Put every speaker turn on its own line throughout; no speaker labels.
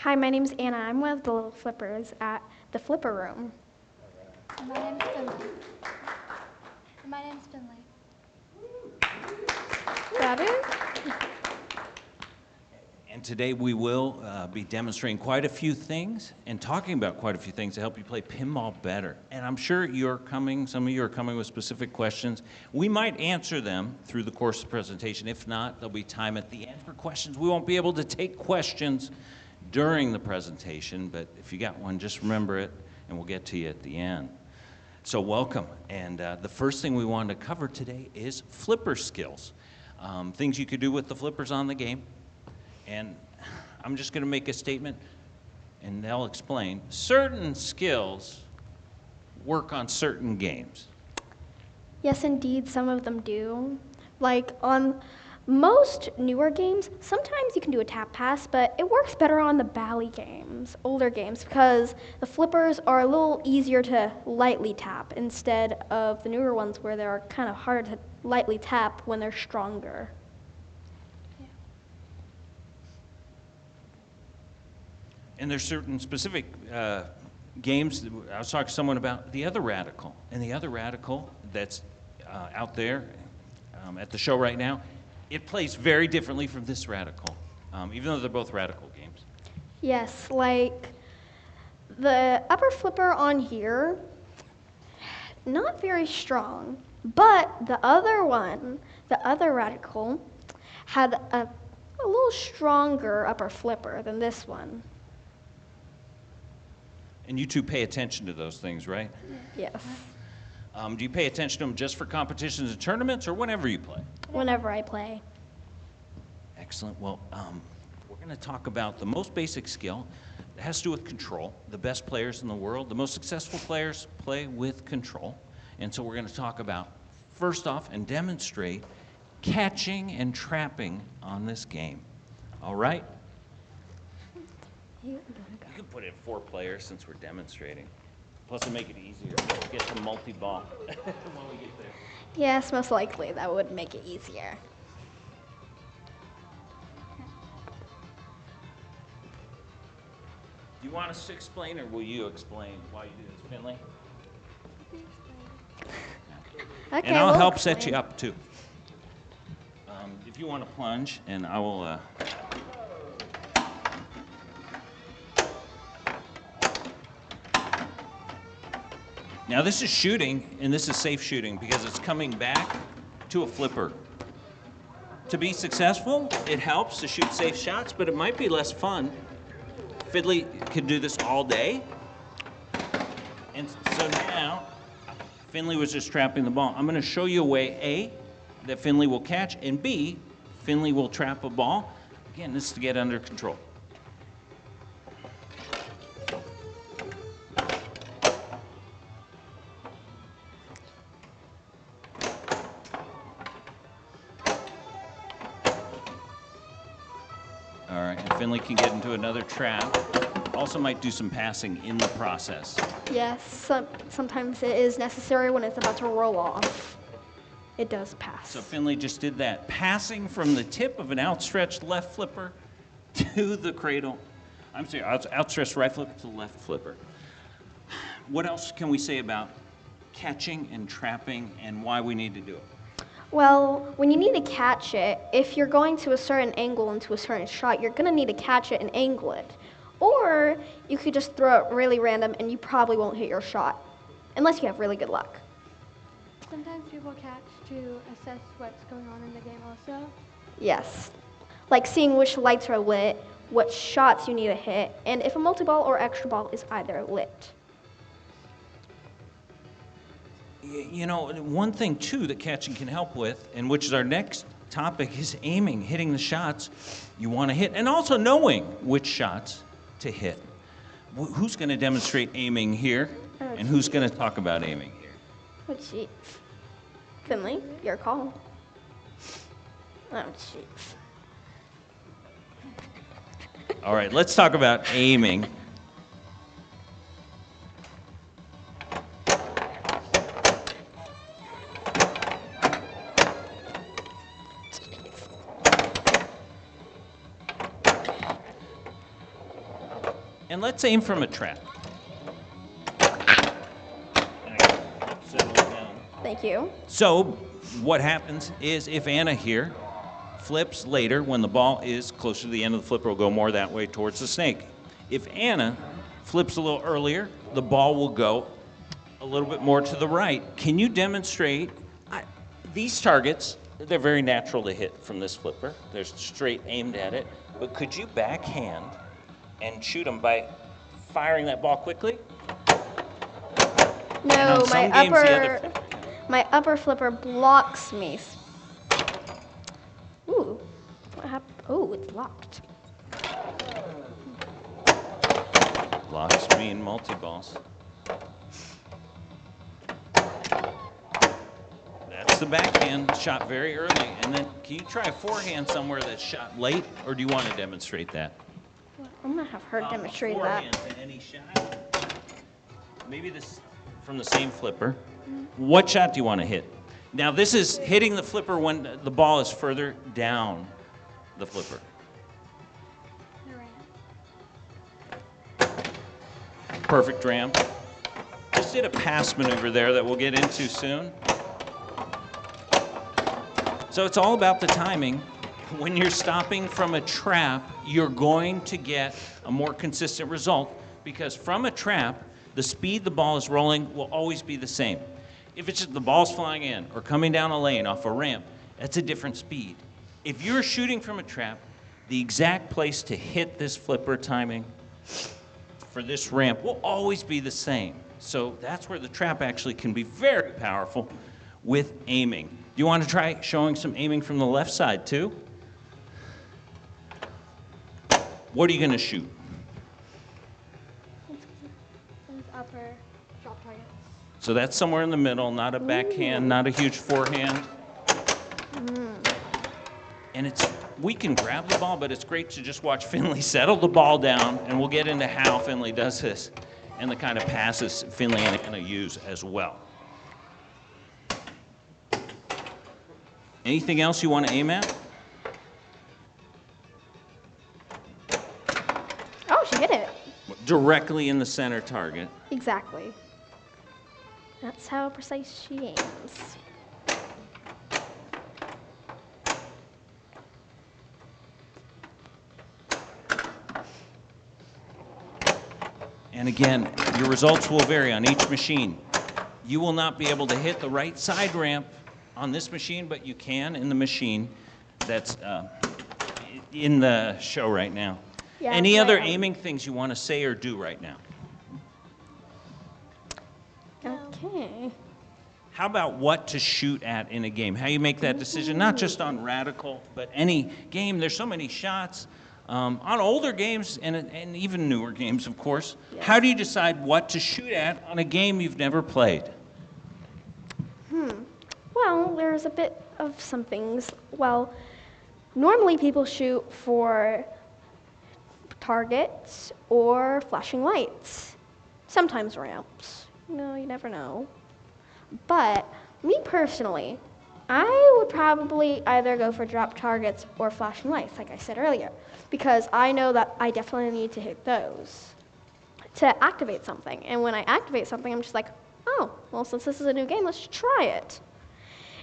Hi, my name's Anna. I'm one of the little flippers at the Flipper Room.
And my name's Phinley. And my name's Phinley.
That is?
And today we will be demonstrating quite a few things and talking about quite a few things to help you play pinball better. And I'm sure some of you are coming with specific questions. We might answer them through the course of the presentation. If not, there'll be time at the end for questions. We won't be able to take questions during the presentation, but if you got one, just remember it, and we'll get to you at the end. So welcome. And the first thing we wanted to cover today is flipper skills. Things you could do with the flippers on the game. And I'm just going to make a statement, and they'll explain. Certain skills work on certain games.
Yes, indeed, some of them do. Like on most newer games, sometimes you can do a tap pass, but it works better on the bally games, older games, because the flippers are a little easier to lightly tap instead of the newer ones where they're kind of harder to lightly tap when they're stronger.
And there's certain specific games. I was talking to someone about the other radical. And the other radical that's out there at the show right now, it plays very differently from this radical, even though they're both radical games.
Yes, like the upper flipper on here, not very strong, but the other one, the other radical, had a little stronger upper flipper than this one.
And you two pay attention to those things, right?
Yes,
Do you pay attention to them just for competitions and tournaments or whenever you play?
whenever I play.
Excellent. Well, we're going to talk about the most basic skill. It has to do with control. The best players in the world, the most successful players play with control. And so we're going to talk about, first off, and demonstrate catching and trapping on this game. All right? You can put in 4 players since we're demonstrating. Plus, it'll make it easier to get to multi-ball when we get there.
Yes, most likely that would make it easier.
Do you want us to explain, or will you explain why you do this, Phinley?
Okay,
And I'll
well,
help set you up, too. If you want to plunge, and I will... Now, this is shooting, and this is safe shooting, because it's coming back to a flipper. To be successful, it helps to shoot safe shots, but it might be less fun. Finley could do this all day. And so now, Finley was just trapping the ball. I'm going to show you a way, A, that Finley will catch, and B, Finley will trap a ball. Again, this is to get under control. All right, and Finley can get into another trap. Also might do some passing in the process.
yes, sometimes it is necessary when it's about to roll off. It does pass.
So Finley just did that, passing from the tip of an outstretched left flipper to the cradle. I'm sorry, outstretched right flipper to the left flipper. What else can we say about catching and trapping and why we need to do it?
Well, when you need to catch it, if you're going to a certain angle into a certain shot, you're going to need to catch it and angle it. Or you could just throw it really random and you probably won't hit your shot, unless you have really good luck.
Sometimes people catch to assess what's going on in the game also.
Yes, like seeing which lights are lit, what shots you need to hit, and if a multi-ball or extra ball is either lit.
You know, one thing too that catching can help with, and which is our next topic, is aiming, hitting the shots you want to hit, and also knowing which shots to hit. Who's going to demonstrate aiming here, and who's going to talk about aiming here?
Oh, jeez. Finley, your call. Oh, jeez.
All right, let's talk about aiming. And let's aim from a trap. Settle it down.
Thank you.
So what happens is if Anna here flips later, when the ball is closer to the end of the flipper, will go more that way towards the snake. If Anna flips a little earlier, the ball will go a little bit more to the right. Can you demonstrate these targets? They're very natural to hit from this flipper. They're straight aimed at it. But could you backhand and shoot them by firing that ball quickly?
No,
on some games, the other
my upper flipper blocks me. Ooh, what happened? Oh, it's locked.
Locks mean multi-balls. That's the backhand shot very early. And then can you try a forehand somewhere that's shot late, or do you want to demonstrate that?
I'm gonna have her demonstrate that.
Forehand to any shot. Maybe this from the same flipper. What shot do you want to hit? Now this is hitting the flipper when the ball is further down the flipper. Perfect ramp. Just did a pass maneuver there that we'll get into soon. So it's all about the timing. When you're stopping from a trap, you're going to get a more consistent result because from a trap, the speed the ball is rolling will always be the same. If it's just the ball's flying in or coming down a lane off a ramp, that's a different speed. If you're shooting from a trap, the exact place to hit this flipper timing for this ramp will always be the same. So that's where the trap actually can be very powerful with aiming. Do you want to try showing some aiming from the left side too? What are you going to shoot?
Upper drop targets.
So that's somewhere in the middle, not a backhand, not a huge forehand. And we can grab the ball, but it's great to just watch Phinley settle the ball down, and we'll get into how Phinley does this and the kind of passes Phinley Anna use as well. Anything else you want to aim at?
Oh, she hit it.
Directly in the center target.
Exactly. That's how precise she aims.
And again, your results will vary on each machine. You will not be able to hit the right side ramp on this machine, but you can in the machine that's in the show right now.
Yeah,
Any
right.
other aiming things you want to say or do right now?
Okay.
How about what to shoot at in a game? How you make that decision, not just on Radical, but any game. There's so many shots. On older games and even newer games, of course.
Yes.
How do you decide what to shoot at on a game you've never played?
Well, there's a bit of some things. Well, normally people shoot for targets or flashing lights. Sometimes ramps. You never know. But me personally, I would probably either go for drop targets or flashing lights, like I said earlier, because I know that I definitely need to hit those to activate something. And when I activate something, I'm just like, oh, well, since this is a new game, let's try it.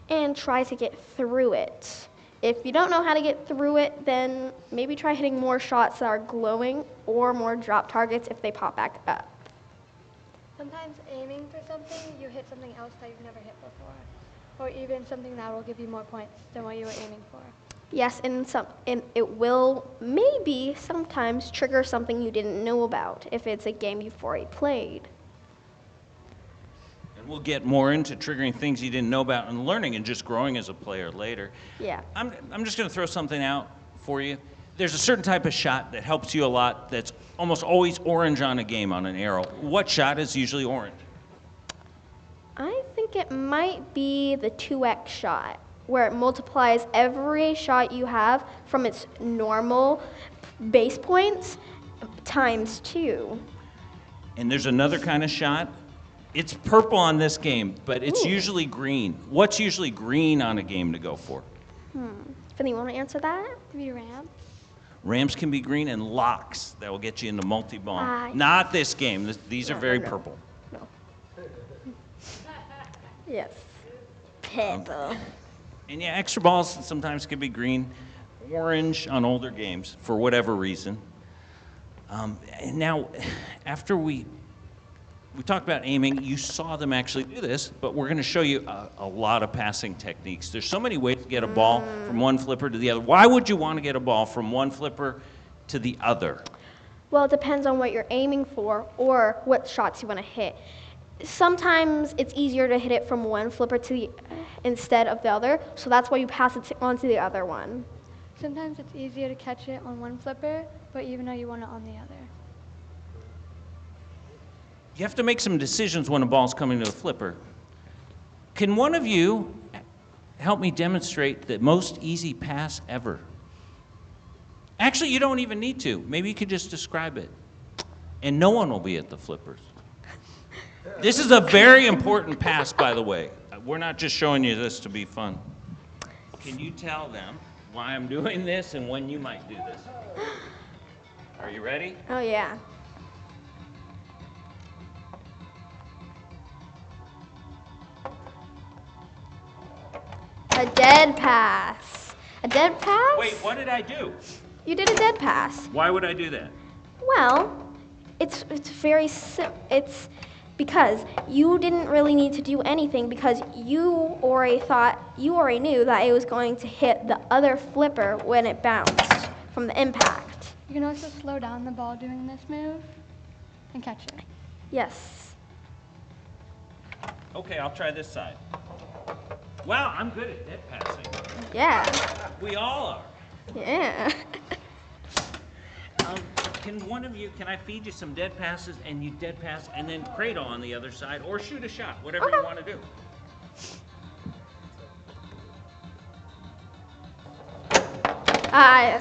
And try to get through it. If you don't know how to get through it, then maybe try hitting more shots that are glowing or more drop targets if they pop back up.
Sometimes aiming for something, you hit something else that you've never hit before. Or even something that will give you more points than what you were aiming for.
Yes, and it will maybe sometimes trigger something you didn't know about if it's a game you've already played.
And we'll get more into triggering things you didn't know about and learning and just growing as a player later.
Yeah.
I'm just going to throw something out for you. There's a certain type of shot that helps you a lot that's almost always orange on a game on an arrow. What shot is usually orange?
I think it might be the 2x shot, where it multiplies every shot you have from its normal base points times 2.
And there's another kind of shot. It's purple on this game, but it's usually green. What's usually green on a game to go for?
Finley, you want to answer that?
VRAM.
Rams can be green, and locks that will get you into multi-ball.
Yes.
Not this game. These are
No,
very
no, no.
purple.
No. Yes. Purple.
And yeah, extra balls sometimes can be green, orange on older games for whatever reason. And now, after we talked about aiming, you saw them actually do this, but we're going to show you a lot of passing techniques. There's so many ways to get a ball from one flipper to the other. Why would you want to get a ball from one flipper to the other?
Well, it depends on what you're aiming for or what shots you want to hit. Sometimes it's easier to hit it from one flipper to the instead of the other, so that's why you pass it on to the other one.
Sometimes it's easier to catch it on one flipper, but even though you want it on the other.
You have to make some decisions when a ball's coming to a flipper. Can one of you help me demonstrate the most easy pass ever? Actually, you don't even need to. Maybe you could just describe it. And no one will be at the flippers. This is a very important pass, by the way. We're not just showing you this to be fun. Can you tell them why I'm doing this and when you might do this? Are you ready?
Oh, yeah. A dead pass. A dead pass?
Wait, what did I do?
You did a dead pass.
Why would I do that?
Well, it's very it's because you didn't really need to do anything because you already knew that it was going to hit the other flipper when it bounced from the impact.
You can also slow down the ball doing this move and catch it.
Yes.
Okay, I'll try this side. Wow, I'm good at dead passing.
Yeah.
We all are.
Yeah.
Can I feed you some dead passes and you dead pass and then cradle on the other side or shoot a shot, whatever you want to do.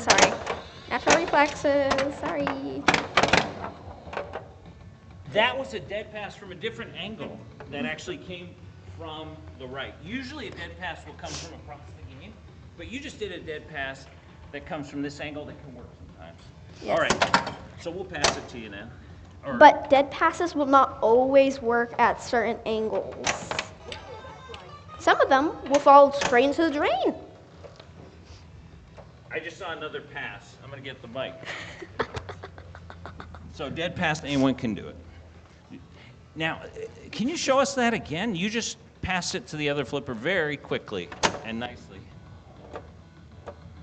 Sorry. Natural reflexes, sorry.
That was a dead pass from a different angle that actually came from the right. Usually a dead pass will come from across the game, but you just did a dead pass that comes from this angle that can work sometimes.
Yes.
All right, so we'll pass it to you now.
But dead passes will not always work at certain angles. Some of them will fall straight into the drain.
I just saw another pass. I'm going to get the mic. So dead pass, anyone can do it. Now, can you show us that again? You just passed it to the other flipper very quickly and nicely.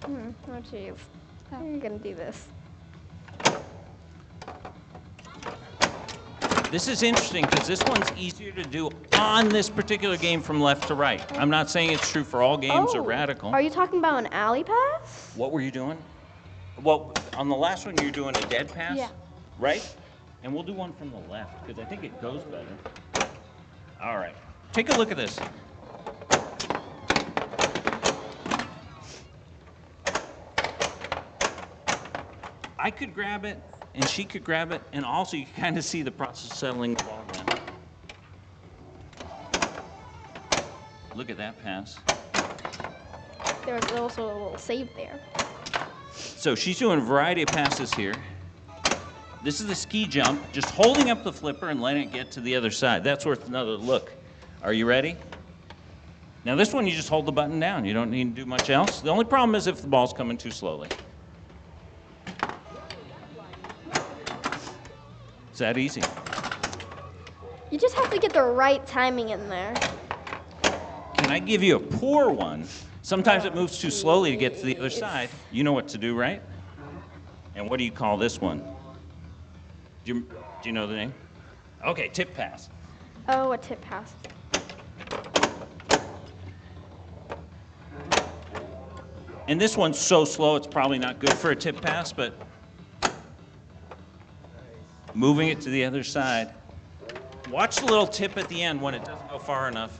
Oh, jeez. How are you going to do this?
This is interesting because this one's easier to do on this particular game from left to right. I'm not saying it's true for all games or radical.
Are you talking about an alley pass?
What were you doing? Well, on the last one, you're doing a dead pass,
Yeah.
right? And we'll do one from the left because I think it goes better. All right. Take a look at this. I could grab it, and she could grab it, and also you can kind of see the process of settling the ball down. Look at that pass.
There was also a little save there.
So she's doing a variety of passes here. This is the ski jump, just holding up the flipper and letting it get to the other side. That's worth another look. Are you ready? Now this one, you just hold the button down. You don't need to do much else. The only problem is if the ball's coming too slowly. It's that easy.
You just have to get the right timing in there.
Can I give you a poor one? Sometimes it moves too slowly to get to the other side. You know what to do, right? And what do you call this one? Do you know the name? Okay, tip pass.
Oh, a tip pass.
And this one's so slow, it's probably not good for a tip pass, but moving it to the other side. Watch the little tip at the end when it doesn't go far enough.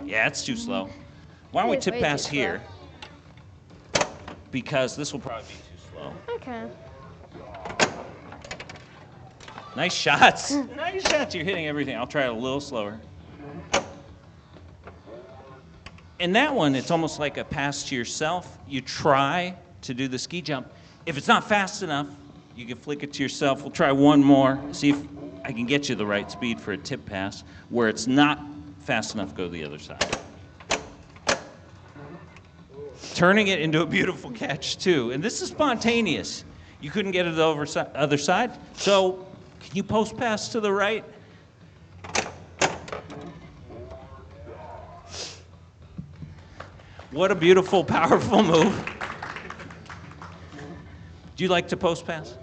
Yeah, it's too slow. Why don't we
It is
tip
way
pass
too
here? Because this will probably be too slow.
Okay.
Nice shots. Nice shots. You're hitting everything. I'll try it a little slower. And that one, it's almost like a pass to yourself. You try to do the ski jump, If it's not fast enough, you can flick it to yourself. We'll try one more. See if I can get you the right speed for a tip pass. Where it's not fast enough, go to the other side. Turning it into a beautiful catch, too. And this is spontaneous. You couldn't get it to the other side. So can you post pass to the right? What a beautiful, powerful move. Do you like to post pass?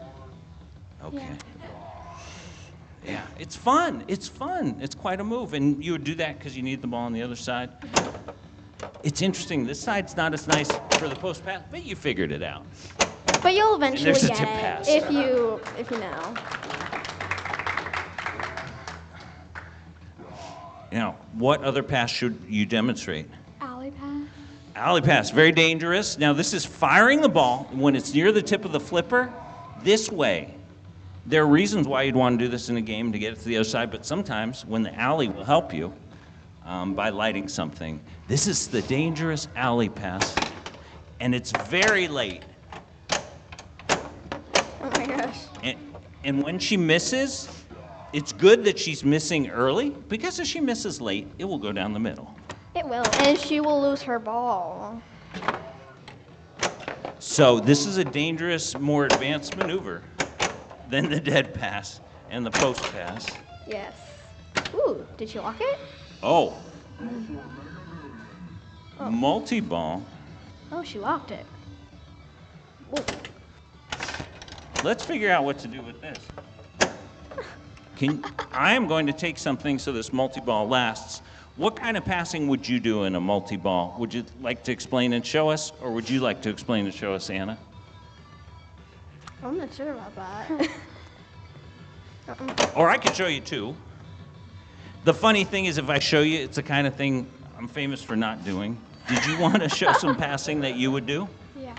Okay. Yeah, it's fun. It's fun. It's quite a move. And you would do that because you need the ball on the other side. It's interesting. This side's not as nice for the post pass, but you figured it out.
But you'll eventually
there's a
get
tip
it
pass.
if you know.
Now, what other pass should you demonstrate?
Alley pass.
Alley pass, very dangerous. Now, this is firing the ball when it's near the tip of the flipper this way. There are reasons why you'd want to do this in a game to get it to the other side, but sometimes when the alley will help you by lighting something. This is the dangerous alley pass, and it's very late.
Oh my gosh.
And when she misses, it's good that she's missing early, because if she misses late, it will go down the middle.
It will, and she will lose her ball.
So this is a dangerous, more advanced maneuver than the dead pass and the post pass.
Yes. Ooh, did she lock it?
Oh. Multi-ball.
Oh, she locked it. Ooh.
Let's figure out what to do with this. I am going to take something so this multi-ball lasts. What kind of passing would you do in a multi-ball? Would you like to explain and show us, or would you like to explain and show us, Anna?
I'm not sure about that.
Or I could show you too. The funny thing is, if I show you, it's the kind of thing I'm famous for not doing. Did you want to show some passing that you would do?
Yeah.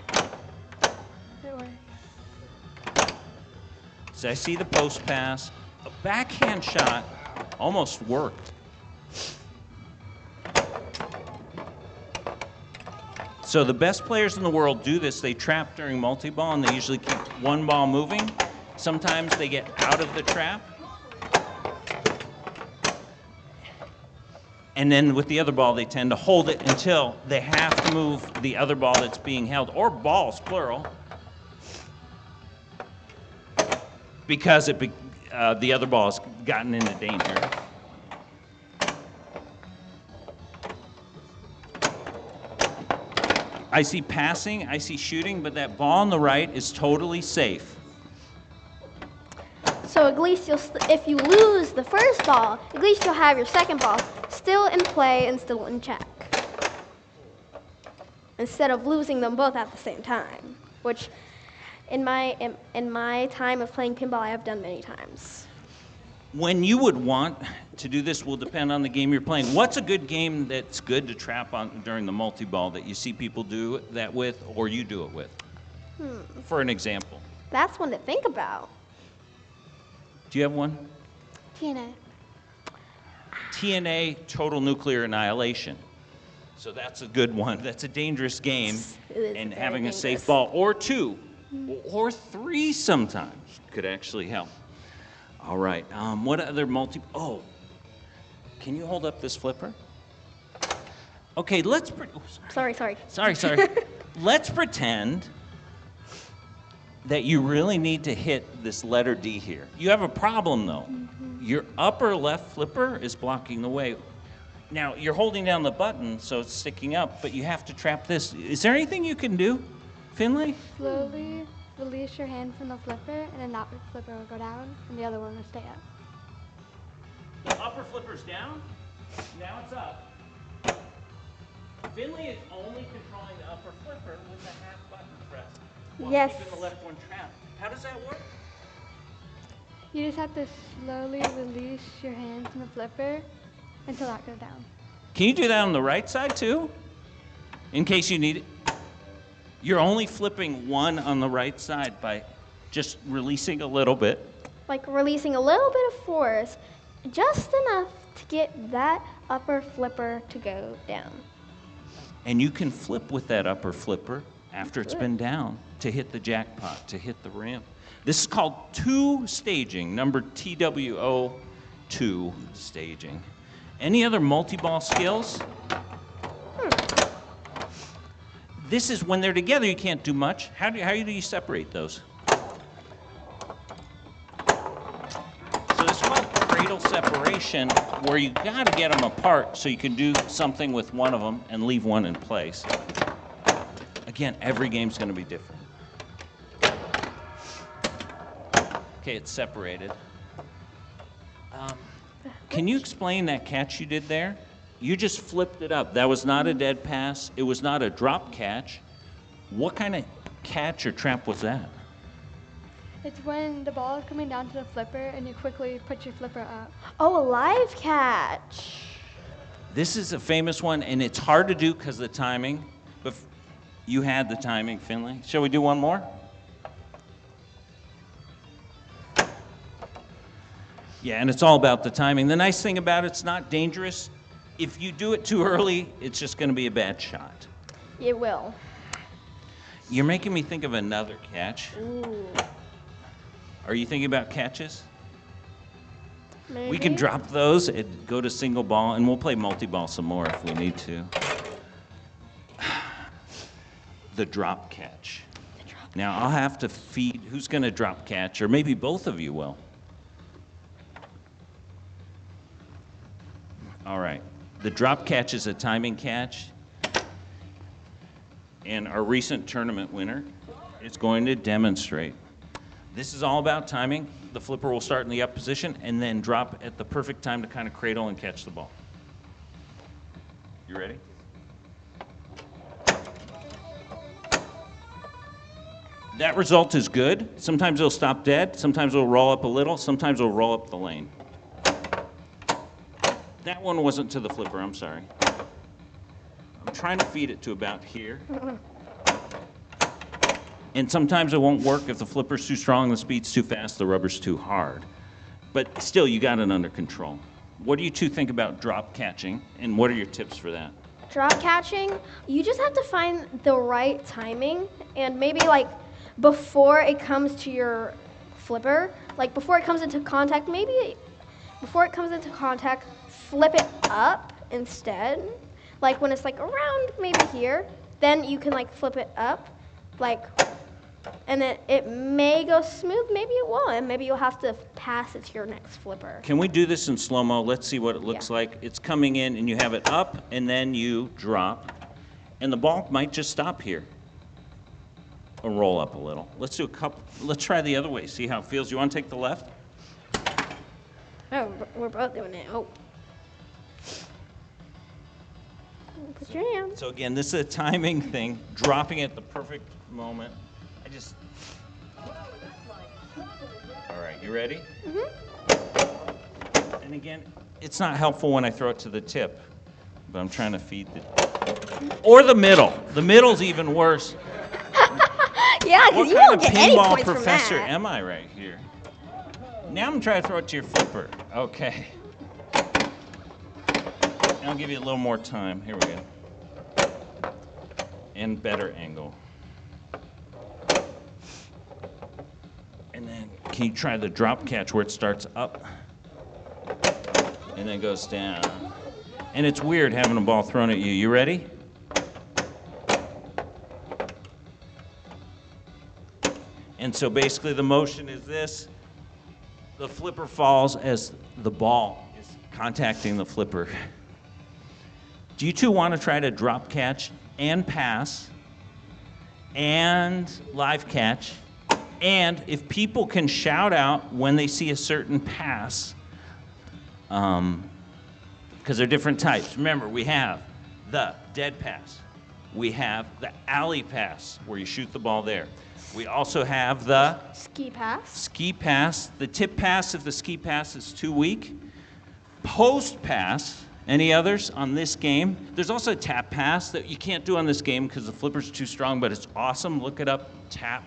It works.
So I see the post pass. A backhand shot almost worked. So the best players in the world do this. They trap during multi-ball, and they usually keep one ball moving. Sometimes they get out of the trap. And then with the other ball, they tend to hold it until they have to move the other ball that's being held, or balls, plural, because the other ball has gotten into danger. I see passing, I see shooting, but that ball on the right is totally safe.
So at least if you lose the first ball, at least you'll have your second ball still in play and still in check. Instead of losing them both at the same time, which in my time of playing pinball, I have done many times.
When you would want to do this will depend on the game you're playing. What's a good game that's good to trap on during the multi-ball that you see people do that with, or you do it with? For an example.
That's one to think about.
Do you have one?
TNA.
TNA, total nuclear annihilation. So that's a good one. That's a dangerous game,
It is
and
very
having a safe
dangerous.
ball, or two, or three sometimes could actually help. All right, what other oh, can you hold up this flipper? Okay,
Sorry.
Sorry. Let's pretend that you really need to hit this letter D here. You have a problem though. Your upper left flipper is blocking the way. Now, you're holding down the button, so it's sticking up, but you have to trap this. Is there anything you can do, Phinley?
Slowly release your hand from the flipper, and then that flipper will go down, and the other one will stay up.
The upper flipper's down, now it's up. Phinley is only controlling the upper flipper with the half button pressed, while
Yes.
keeping the left one trapped. How does that work?
You just have to slowly release your hand from the flipper until that goes down.
Can you do that on the right side too? In case you need it? You're only flipping one on the right side by just releasing a little bit.
Like releasing a little bit of force, just enough to get that upper flipper to go down.
And you can flip with that upper flipper after it's been down to hit the jackpot, to hit the rim. This is called two staging, number TWO2 staging. Any other multi-ball skills? This is when they're together, you can't do much. How do you separate those? So this is called cradle separation, where you got to get them apart so you can do something with one of them and leave one in place. Again, every game's going to be different. Okay, it's separated. Can you explain that catch you did there? You just flipped it up. That was not a dead pass. It was not a drop catch. What kind of catch or trap was that?
It's when the ball is coming down to the flipper and you quickly put your flipper up.
Oh, a live catch.
This is a famous one, and it's hard to do because of the timing. But you had the timing, Phinley. Shall we do one more? Yeah, and it's all about the timing. The nice thing about it's not dangerous. If you do it too early, it's just going to be a bad shot.
It will.
You're making me think of another catch.
Ooh.
Are you thinking about catches?
Maybe.
We can drop those and go to single ball, and we'll play multi-ball some more if we need to. The drop catch. Now, I'll have to feed, who's going to drop catch? Or maybe both of you will. All right. The drop catch is a timing catch. And our recent tournament winner is going to demonstrate. This is all about timing. The flipper will start in the up position and then drop at the perfect time to kind of cradle and catch the ball. You ready? That result is good. Sometimes it'll stop dead. Sometimes it'll roll up a little. Sometimes it'll roll up the lane. That one wasn't to the flipper, I'm sorry. I'm trying to feed it to about here. And sometimes it won't work if the flipper's too strong, the speed's too fast, the rubber's too hard. But still, you got it under control. What do you two think about drop catching, and what are your tips for that?
Drop catching, you just have to find the right timing, and maybe like before it comes to your flipper, like before it comes into contact, flip it up instead. Like when it's like around maybe here, then you can like flip it up, like, and then it may go smooth, maybe it won't, and maybe you'll have to pass it to your next flipper.
Can we do this in slow-mo? Let's see what it looks
Yeah.
like. It's coming in, and you have it up, and then you drop, and the ball might just stop here or roll up a little. Let's do a couple. Let's try the other way, see how it feels. You want to take the left?
Oh, we're both doing it. Oh. Put your hand.
So again, this is a timing thing, dropping at the perfect moment. All right, you ready?
Mm-hmm.
And again, it's not helpful when I throw it to the tip, but I'm trying to feed or the middle. The middle's even worse.
Yeah,
What
because you
kind
won't
of
get any
pinball
points
professor
from that.
am I right here? Now I'm trying to throw it to your flipper. Okay. I'll give you a little more time. Here we go. And better angle. And then can you try the drop catch where it starts up and then goes down? And it's weird having a ball thrown at you. You ready? And so basically the motion is this. The flipper falls as the ball is contacting the flipper. Do you two want to try to drop catch and pass and live catch? And if people can shout out when they see a certain pass, because they're different types. Remember, we have the dead pass. We have the alley pass, where you shoot the ball there. We also have the
Ski pass.
ski pass, the tip pass if the ski pass is too weak. Post pass, any others on this game? There's also a tap pass that you can't do on this game because the flipper's too strong, but it's awesome. Look it up, tap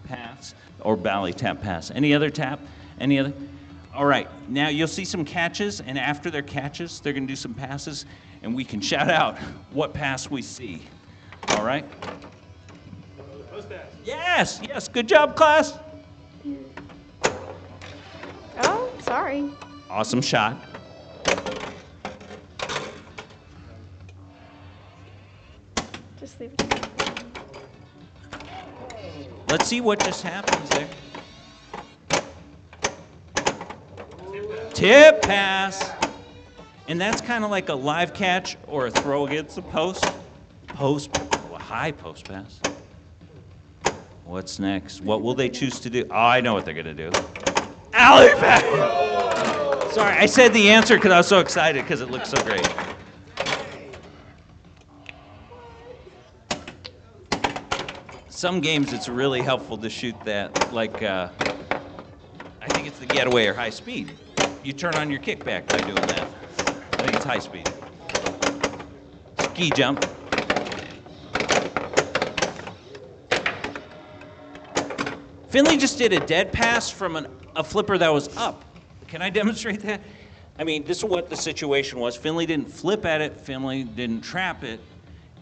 pass or bally tap pass. Any other tap? Any other? All right, now you'll see some catches, and after their catches, they're gonna do some passes, and we can shout out what pass we see. All right? Yes, yes, good job, class.
Oh, sorry.
Awesome shot.
Just leave it.
Let's see what just happens there. Tip pass. And that's kind of like a live catch or a throw against the post. High post pass. What's next? What will they choose to do? Oh, I know what they're going to do. Alley pass. Sorry, I said the answer because I was so excited because it looks so great. Some games it's really helpful to shoot that, like I think it's the getaway or high speed. You turn on your kickback by doing that. I think it's high speed. Ski jump. Phinley just did a dead pass from a flipper that was up. Can I demonstrate that? I mean, this is what the situation was. Phinley didn't flip at it. Phinley didn't trap it.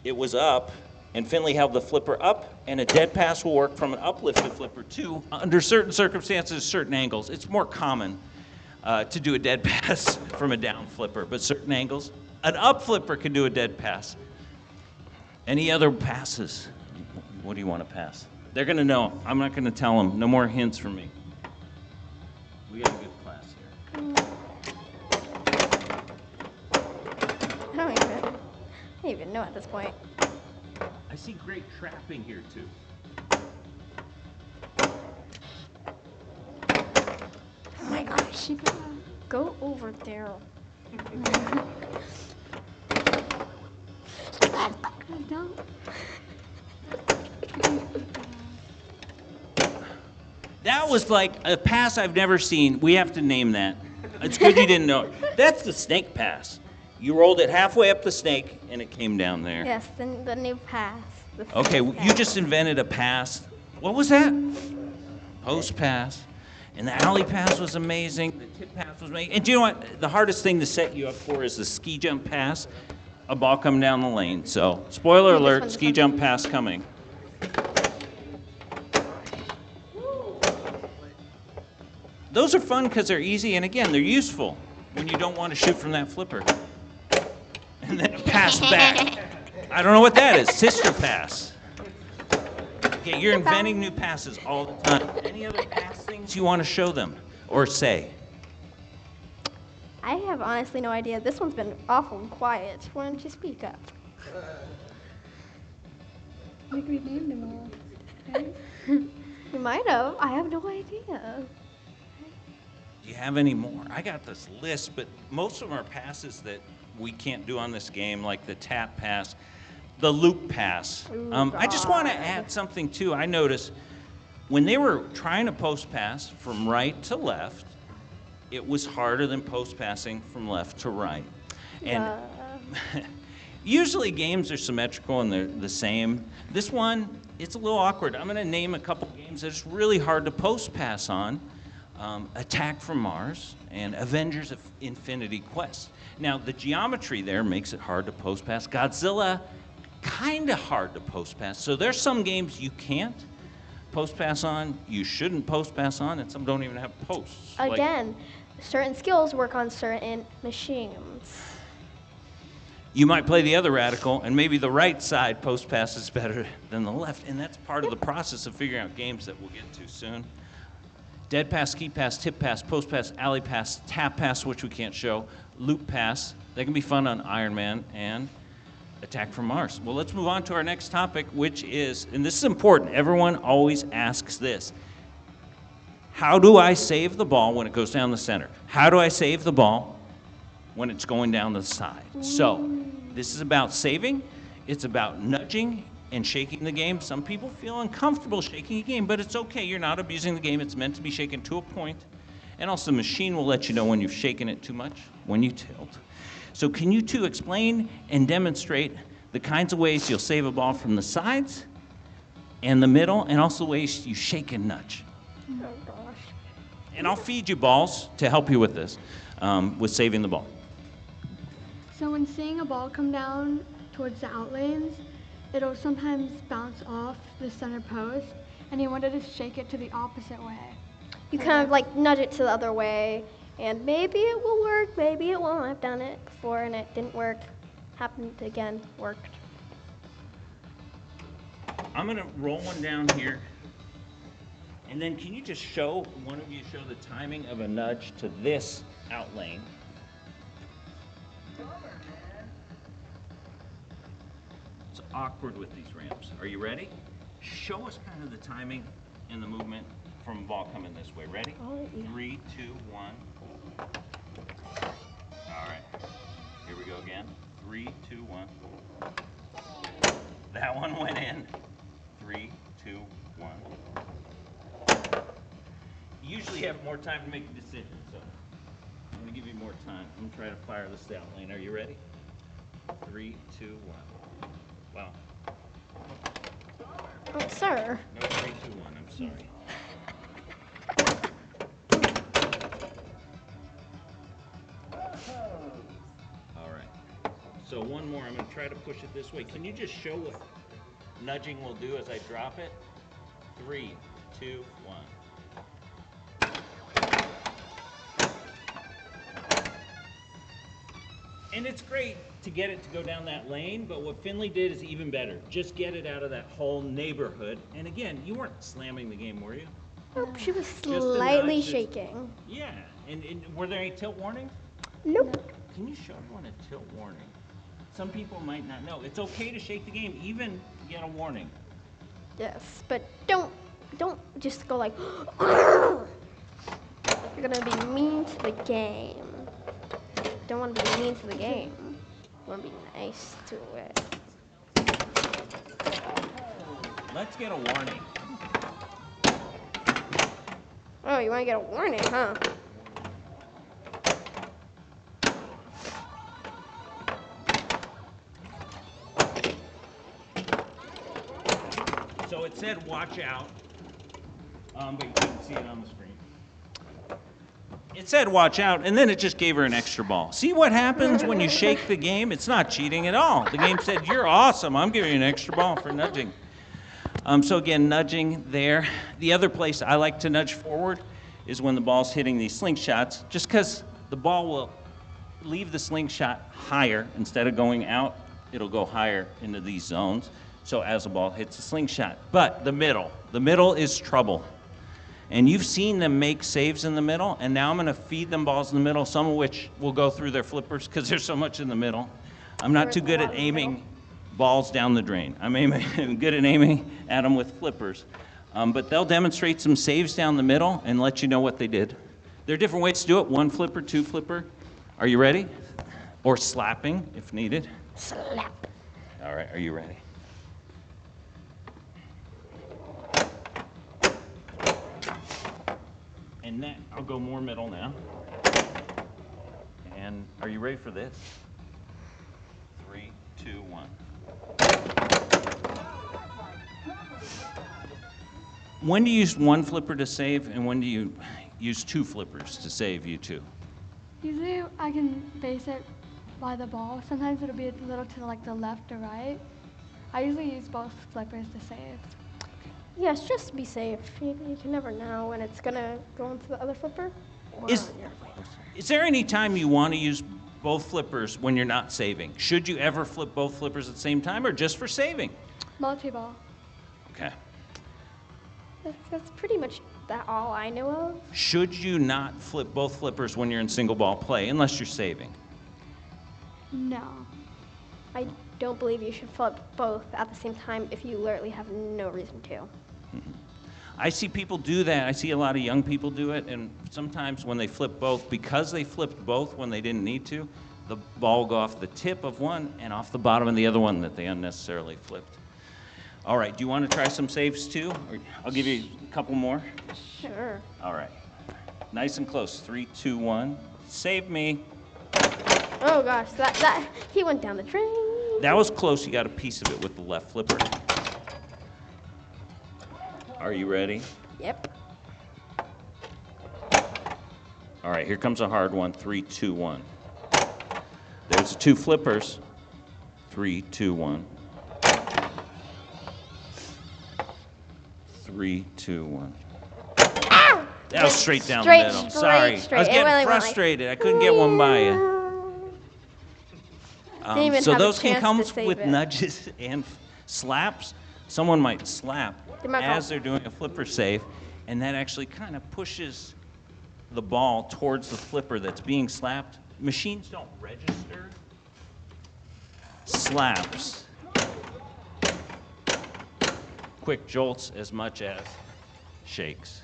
It was up, and Phinley held the flipper up, and a dead pass will work from an uplifted flipper too, under certain circumstances, certain angles. It's more common to do a dead pass from a down flipper, but certain angles. An up flipper can do a dead pass. Any other passes? What do you want to pass? They're going to know. I'm not going to tell them. No more hints from me. We got a good class here.
I don't even know at this point.
I see great trapping here, too.
Oh my gosh. Go over there.
Don't.
That was like a pass I've never seen. We have to name that. It's good you didn't know it. That's the snake pass. You rolled it halfway up the snake, and it came down there.
Yes, the new pass.
Okay, you just invented a pass. What was that? Post pass. And the alley pass was amazing. The tip pass was amazing. And do you know what? The hardest thing to set you up for is the ski jump pass. A ball coming down the lane. So, spoiler alert, ski jump pass coming. Those are fun because they're easy, and again, they're useful when you don't want to shoot from that flipper. And then pass back. I don't know what that is. Sister pass. Okay, you're inventing new passes all the time. Any other pass things you want to show them or say?
I have honestly no idea. This one's been awful and quiet. Why don't you speak up?
Like we named them all. Right?
You might have. I have no idea.
Do you have any more? I got this list, but most of them are passes that we can't do on this game, like the tap pass, the loop pass. I just want to add something, too. I noticed when they were trying to post pass from right to left, it was harder than post passing from left to right. And usually games are symmetrical and they're the same. This one, it's a little awkward. I'm going to name a couple games that it's really hard to post pass on. Attack from Mars and Avengers of Infinity Quest. Now, the geometry there makes it hard to post pass. Godzilla, kind of hard to post pass. So there's some games you can't post pass on, you shouldn't post pass on, and some don't even have posts.
Again, certain skills work on certain machines.
You might play the other radical, and maybe the right side post pass is better than the left, and that's part of the process of figuring out games that we'll get to soon. Dead pass, ski pass, tip pass, post pass, alley pass, tap pass, which we can't show, loop pass. They can be fun on Iron Man, and Attack from Mars. Well, let's move on to our next topic, which is, and this is important, everyone always asks this. How do I save the ball when it goes down the center? How do I save the ball when it's going down the side? So, this is about saving. It's about nudging and shaking the game. Some people feel uncomfortable shaking a game, but it's okay. You're not abusing the game. It's meant to be shaken to a point. And also, the machine will let you know when you've shaken it too much, when you tilt. So can you two explain and demonstrate the kinds of ways you'll save a ball from the sides and the middle, and also ways you shake and nudge?
Oh gosh.
And I'll feed you balls to help you with this, with saving the ball.
So when seeing a ball come down towards the out lanes, it'll sometimes bounce off the center post, and you wanted to shake it to the opposite way.
You kind of like nudge it to the other way, and maybe it will work, maybe it won't. I've done it before and it didn't work. Happened again, worked.
I'm gonna roll one down here. And then can you just show, one of you show the timing of a nudge to this out lane? It's awkward with these ramps. Are you ready? Show us kind of the timing and the movement from a ball coming this way. Ready?
Oh, yeah.
3, 2, 1. All right. Here we go again. 3, 2, 1. That one went in. 3, 2, 1. You usually have more time to make a decision, so I'm going to give you more time. I'm going to try to fire this out lane. Are you ready? 3, 2, 1. Wow.
Oh, sir.
No, 3, 2, 1. I'm sorry. All right. So one more. I'm going to try to push it this way. Can you just show what nudging will do as I drop it? 3, 2, 1. And it's great to get it to go down that lane, but what Phinley did is even better. Just get it out of that whole neighborhood. And again, you weren't slamming the game, were you?
Nope, she was
a
slightly
nudge,
shaking.
Yeah. And were there any tilt warnings?
Nope.
Can you show everyone a tilt warning? Some people might not know. It's okay to shake the game, even get a warning.
Yes, but don't just go like, you're gonna be mean to the game. Don't want to be mean to the game. You want to be nice to it.
Let's get a warning.
Oh, you want to get a warning, huh?
So it said watch out, but you couldn't see it on the screen. It said watch out, and then it just gave her an extra ball. See what happens when you shake the game? It's not cheating at all. The game said, you're awesome. I'm giving you an extra ball for nudging. So again, nudging there. The other place I like to nudge forward is when the ball's hitting these slingshots, just because the ball will leave the slingshot higher. Instead of going out, it'll go higher into these zones. So as the ball hits the slingshot. But the middle is trouble. And you've seen them make saves in the middle, and now I'm going to feed them balls in the middle, some of which will go through their flippers because there's so much in the middle. I'm not too good at aiming balls down the drain. I'm good at aiming at them with flippers. But they'll demonstrate some saves down the middle and let you know what they did. There are different ways to do it. 1 flipper, 2 flipper. Are you ready? Or slapping if needed.
Slap.
All right, are you ready? And that, I'll go more middle now. And are you ready for this? 3, 2, 1. When do you use 1 flipper to save, and when do you use 2 flippers to save you 2?
Usually I can base it by the ball. Sometimes it'll be a little to like the left or right. I usually use both flippers to save.
Yes, just to be safe. You can never know when it's going to go into the other flipper.
Is there any time you want to use both flippers when you're not saving? Should you ever flip both flippers at the same time, or just for saving?
Multi-ball.
Okay.
That's pretty much all I know of.
Should you not flip both flippers when you're in single ball play, unless you're saving?
No.
I don't believe you should flip both at the same time if you literally have no reason to.
I see people do that. I see a lot of young people do it, and sometimes when they flip both, because they flipped both when they didn't need to, the ball will go off the tip of one and off the bottom of the other one that they unnecessarily flipped. All right, do you want to try some saves too? Or I'll give you a couple more.
Sure.
All right. Nice and close. 3, 2, 1. Save me.
Oh gosh, that he went down the drain.
That was close. You got a piece of it with the left flipper. Are you ready?
Yep.
All right, here comes a hard one. 3, 2, 1. There's the 2 flippers. 3, 2, 1. 3, 2, 1.
Ow!
That was straight down
Straight,
the middle.
straight,
Sorry.
straight.
I was
It
getting
really went like-
frustrated. I couldn't get one by you.
Didn't even
So
have a
those can
chance
come
to save
with
it.
nudges and slaps. Someone might slap
They might
as
go-
they're doing a flipper save, and that actually kind of pushes the ball towards the flipper that's being slapped. Machines don't register slaps. Quick jolts as much as shakes.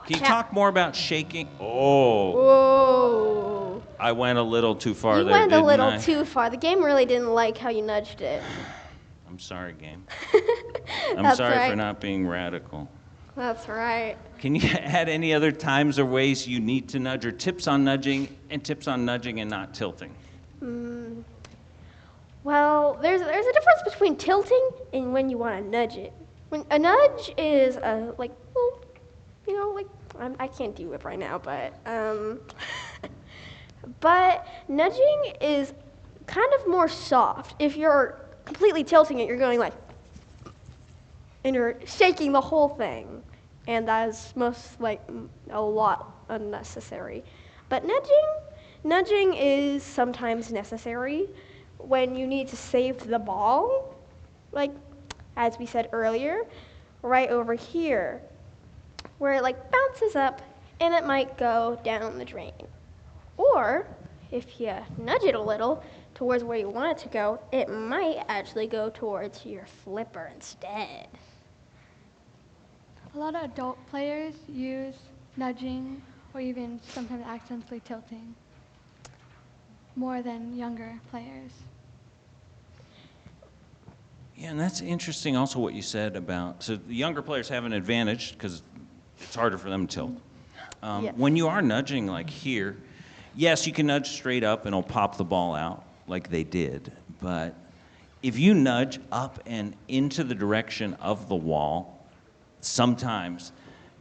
Can you talk more about shaking? Oh,
Whoa.
I went a little too far
You
there,
went a
didn't
little
I?
too far. The game really didn't like how you nudged it.
I'm sorry, game. I'm
That's
sorry
right.
for not being radical.
That's right.
Can you add any other times or ways you need to nudge, or tips on nudging and not tilting?
Well, there's a difference between tilting and when you want to nudge it. When a nudge is like, well, you know, like I can't do it right now, but nudging is kind of more soft. If you're completely tilting it, you're going like, and you're shaking the whole thing, and that's a lot unnecessary. But nudging is sometimes necessary when you need to save the ball, like as we said earlier, right over here, where it like bounces up and it might go down the drain. Or if you nudge it a little towards where you want it to go, it might actually go towards your flipper instead.
A lot of adult players use nudging or even sometimes accidentally tilting more than younger players.
Yeah, and that's interesting also what you said about, so the younger players have an advantage because it's harder for them to tilt.
Yes.
When you are nudging like here, yes, you can nudge straight up and it'll pop the ball out like they did, but if you nudge up and into the direction of the wall, sometimes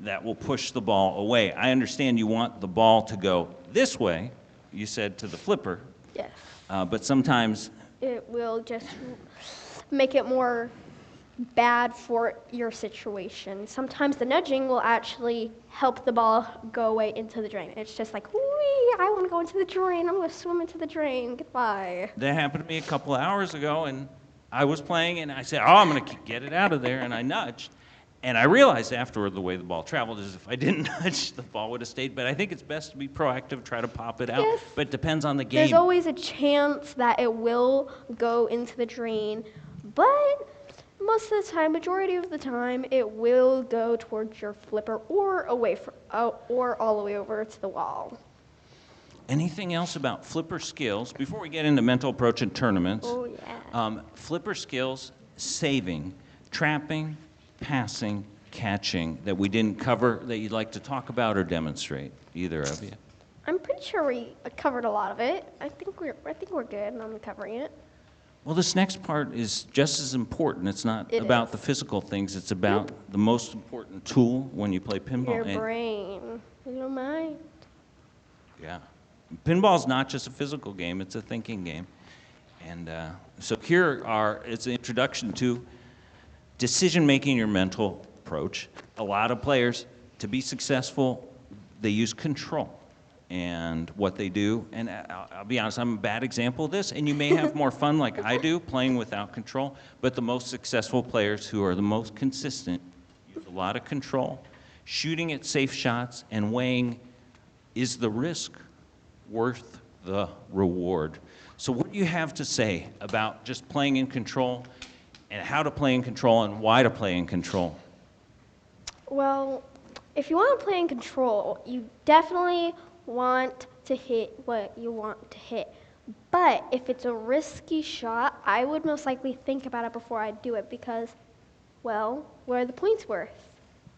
that will push the ball away. I understand you want the ball to go this way, you said to the flipper,
Yes.
but sometimes
It will just make it more bad for your situation. Sometimes the nudging will actually help the ball go away into the drain. It's just like, wee, I want to go into the drain. I'm going to swim into the drain. Goodbye.
that happened to me a couple of hours ago, and I was playing, and I said, oh, I'm going to get it out of there, and I nudged. And I realized afterward the way the ball traveled is if I didn't nudge, the ball would have stayed. But I think it's best to be proactive, try to pop it out.
Yes.
But it depends on the
There's
game.
always a chance that it will go into the drain, but most of the time, majority of the time, it will go towards your flipper or away from, or all the way over to the wall.
Anything else about flipper skills before we get into mental approach and tournaments?
Oh yeah.
Flipper skills, saving, trapping, passing, catching that we didn't cover that you'd like to talk about or demonstrate, either of you.
I'm pretty sure we covered a lot of it. I think we're good on covering it.
Well, this next part is just as important. It's not
It
about
is.
the physical things. It's about the most important tool when you play pinball.
Your
And-
brain, your mind.
Yeah. Pinball's not just a physical game, it's a thinking game. And so it's an introduction to decision-making, your mental approach. A lot of players, to be successful, they use control. And what they do, and I'll be honest, I'm a bad example of this, and you may have more fun like I do playing without control, but the most successful players who are the most consistent use a lot of control, shooting at safe shots and weighing, is the risk worth the reward? So what do you have to say about just playing in control and how to play in control and why to play in control?
Well, if you want to play in control, you definitely want to hit what you want to hit. But if it's a risky shot, I would most likely think about it before I do it because, well, what are the points worth?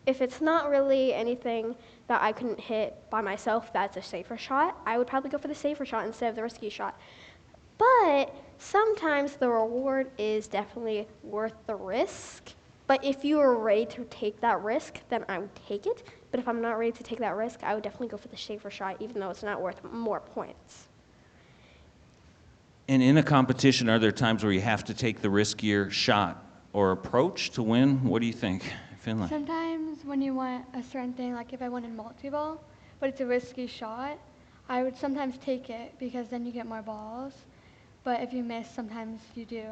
If it's not really anything that I couldn't hit by myself that's a safer shot, I would probably go for the safer shot instead of the risky shot. But sometimes the reward is definitely worth the risk. But if you are ready to take that risk, then I would take it. But if I'm not ready to take that risk, I would definitely go for the safer shot, even though it's not worth more points.
And in a competition, are there times where you have to take the riskier shot or approach to win? What do you think? Finley.
Sometimes when you want a certain thing, like if I wanted multi-ball, but it's a risky shot, I would sometimes take it because then you get more balls. But if you miss, sometimes you do.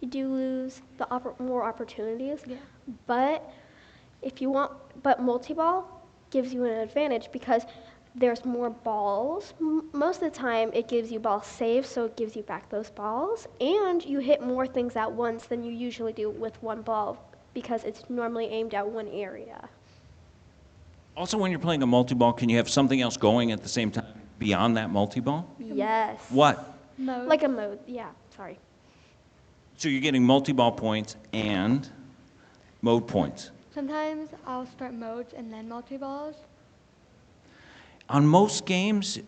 You do lose the more opportunities,
Yeah.
but but multi-ball gives you an advantage because there's more balls. Most of the time, it gives you ball saves, so it gives you back those balls, and you hit more things at once than you usually do with one ball because it's normally aimed at one area.
Also, when you're playing a multi-ball, can you have something else going at the same time beyond that multi-ball?
Yes.
What?
Mode.
Like a mode, yeah, sorry.
So you're getting multi-ball points and mode points.
Sometimes I'll start modes and then multi-balls.
On most games,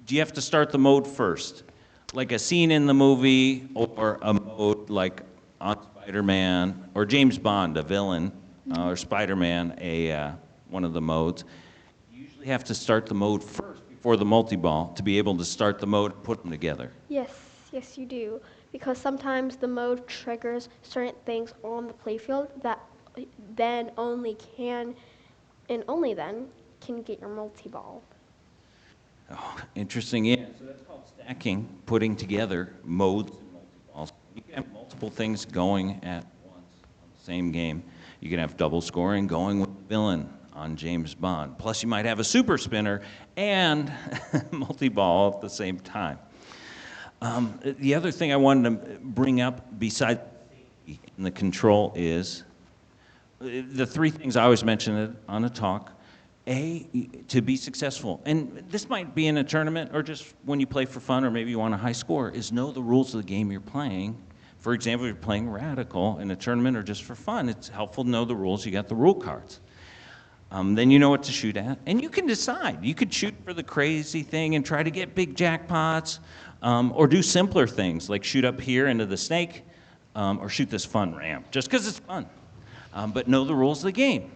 do you have to start the mode first? Like a scene in the movie or a mode like on Spider-Man or James Bond, a villain, or Spider-Man, one of the modes. You usually have to start the mode first before the multi-ball to be able to start the mode and put them together.
Yes, yes you do. Because sometimes the mode triggers certain things on the playfield that then only then can get your multi-ball.
Oh, interesting, yeah. So that's called stacking, putting together modes and multi-balls. You can have multiple things going at once on the same game. You can have double scoring going with the villain on James Bond. Plus you might have a super spinner and multi-ball at the same time. The other thing I wanted to bring up besides safety and the control is the three things I always mention on a talk. To be successful, and this might be in a tournament or just when you play for fun or maybe you want a high score, is know the rules of the game you're playing. For example, if you're playing Radical in a tournament or just for fun, it's helpful to know the rules. You got the rule cards. Then you know what to shoot at, and you can decide. You could shoot for the crazy thing and try to get big jackpots, or do simpler things like shoot up here into the snake, or shoot this fun ramp, just because it's fun. But know the rules of the game.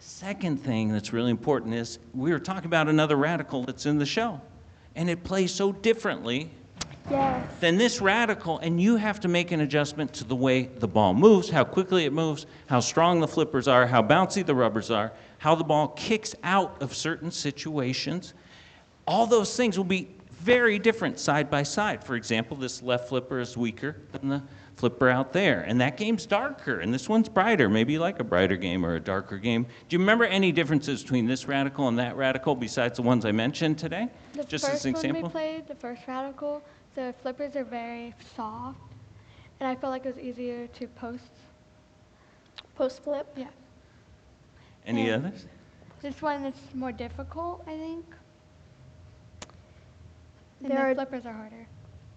Second thing that's really important is we were talking about another Radical that's in the show, and it plays so differently than this Radical, and you have to make an adjustment to the way the ball moves, how quickly it moves, how strong the flippers are, how bouncy the rubbers are, how the ball kicks out of certain situations. All those things will be very different side by side. For example, this left flipper is weaker than the flipper out there, and that game's darker, and this one's brighter. Maybe you like a brighter game or a darker game. Do you remember any differences between this Radical and that Radical besides the ones I mentioned today? Just as an example.
One we played, the first Radical, the flippers are very soft, and I felt like it was easier to post.
Post flip?
Yeah.
Any
And
others?
This one is more difficult, I think. And
There
the
are-
flippers are harder.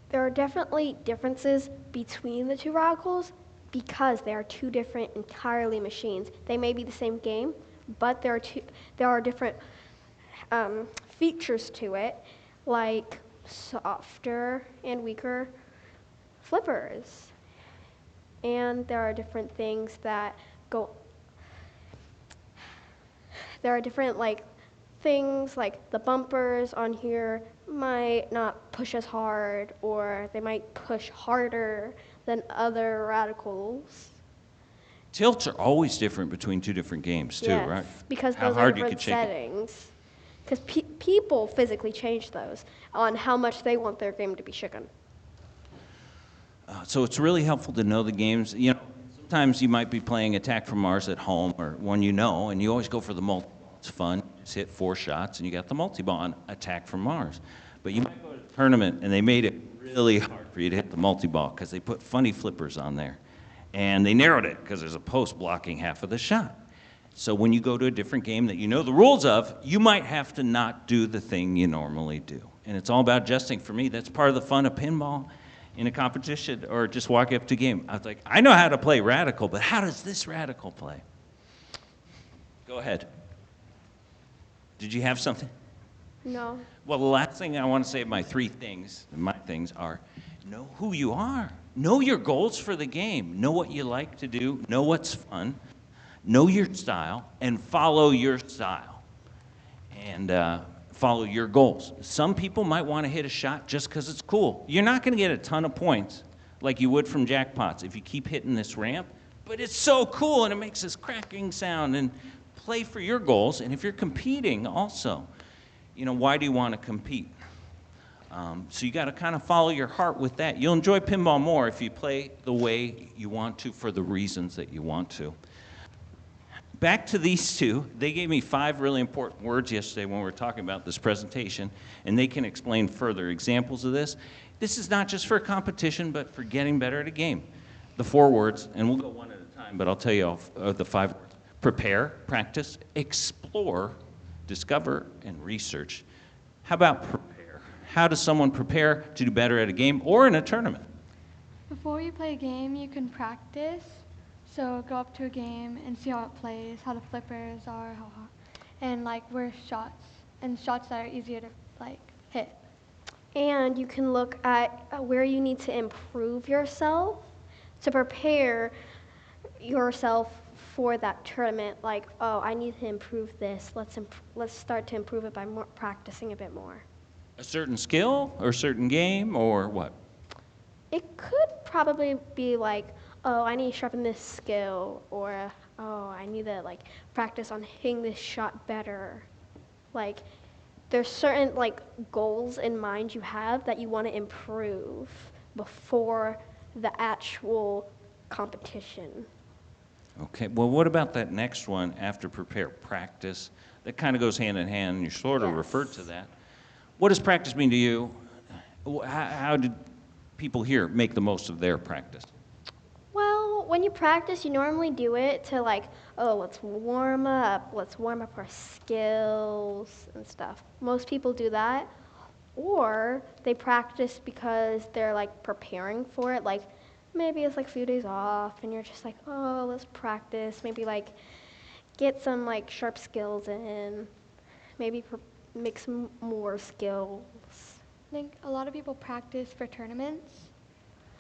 There are definitely differences between the two Radicals because they are two different entirely machines. They may be the same game, but there are different features to it, like softer and weaker flippers. And there are different things that there are different things like the bumpers on here might not push as hard, or they might push harder than other Radicals.
Tilts are always different between two different games too,
Yes,
right?
because
How
those are
hard you
different
could shake it.
settings. Because people physically change those on how much they want their game to be shaken.
So it's really helpful to know the games. You know, sometimes you might be playing Attack from Mars at home or one you know, and you always go for the multi. It's fun. You just hit 4 shots and you got the multi-ball on Attack from Mars. But you might go to a tournament and they made it really hard for you to hit the multi-ball because they put funny flippers on there. And they narrowed it because there's a post blocking half of the shot. So when you go to a different game that you know the rules of, you might have to not do the thing you normally do. And it's all about adjusting. For me, that's part of the fun of pinball in a competition or just walking up to a game. I was like, I know how to play Radical, but how does this Radical play? Go ahead. Did you have something?
No.
Well, the last thing I want to say, my things are, know who you are. Know your goals for the game. Know what you like to do. Know what's fun. Know your style and follow your style. And follow your goals. Some people might want to hit a shot just because it's cool. You're not going to get a ton of points like you would from jackpots if you keep hitting this ramp but it's so cool and it makes this cracking sound. And play for your goals. And if you're competing also, why do you want to compete? So you got to kind of follow your heart with that. You'll enjoy pinball more if you play the way you want to for the reasons that you want to. Back to these two, they gave me 5 really important words yesterday when we were talking about this presentation, and they can explain further examples of this. This is not just for competition, but for getting better at a game. The 4 words, and we'll go one at a time, but I'll tell you all the 5 words. Prepare, practice, explore, discover, and research. How about prepare? How does someone prepare to do better at a game or in a tournament?
Before you play a game, you can practice. So go up to a game and see how it plays, how the flippers are, and where shots, and shots that are easier to hit.
And you can look at where you need to improve yourself to prepare yourself for that tournament. I need to improve this. Let's start to improve it by practicing a bit more.
A certain skill or a certain game or what?
It could probably be I need to sharpen this skill, or I need to practice on hitting this shot better. There's certain goals in mind you have that you want to improve before the actual competition.
Okay, well, what about that next one after prepare? Practice. That kind of goes hand in hand, and you sort of referred to that. What does practice mean to you? How did people here make the most of their practice?
Well, when you practice, you normally do it to let's warm up our skills and stuff. Most people do that. Or they practice because they're preparing for it. Maybe it's a few days off and you're just let's practice. Maybe get some sharp skills in. Maybe make some more skills.
I think a lot of people practice for tournaments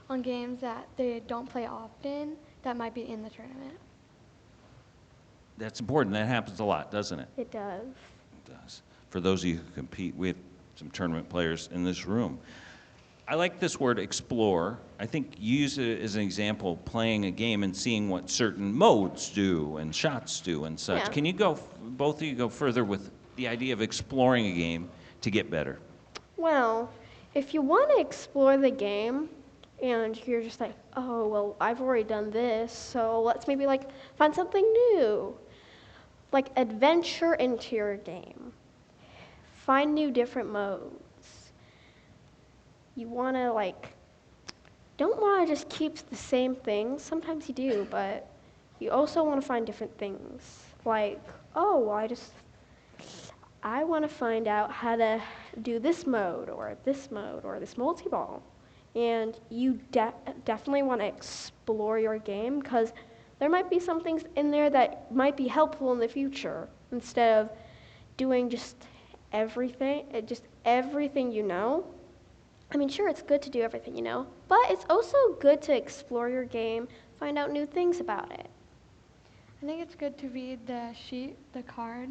on games that they don't play often that might be in the tournament.
That's important. That happens a lot, doesn't it?
It does.
It does. For those of you who compete, we have some tournament players in this room. I like this word explore. I think you use it as an example, playing a game and seeing what certain modes do and shots do and such.
Yeah.
Can you both of you go further with the idea of exploring a game to get better?
Well, if you want to explore the game and you're just oh, well, I've already done this, so let's maybe find something new. Adventure into your game. Find new different modes. You want to don't want to just keep the same things. Sometimes you do, but you also want to find different things. I want to find out how to do this mode or this multi-ball. And you definitely want to explore your game because there might be some things in there that might be helpful in the future instead of doing just everything you know. I mean, sure, it's good to do everything you know, but it's also good to explore your game, find out new things about it.
I think it's good to read the card,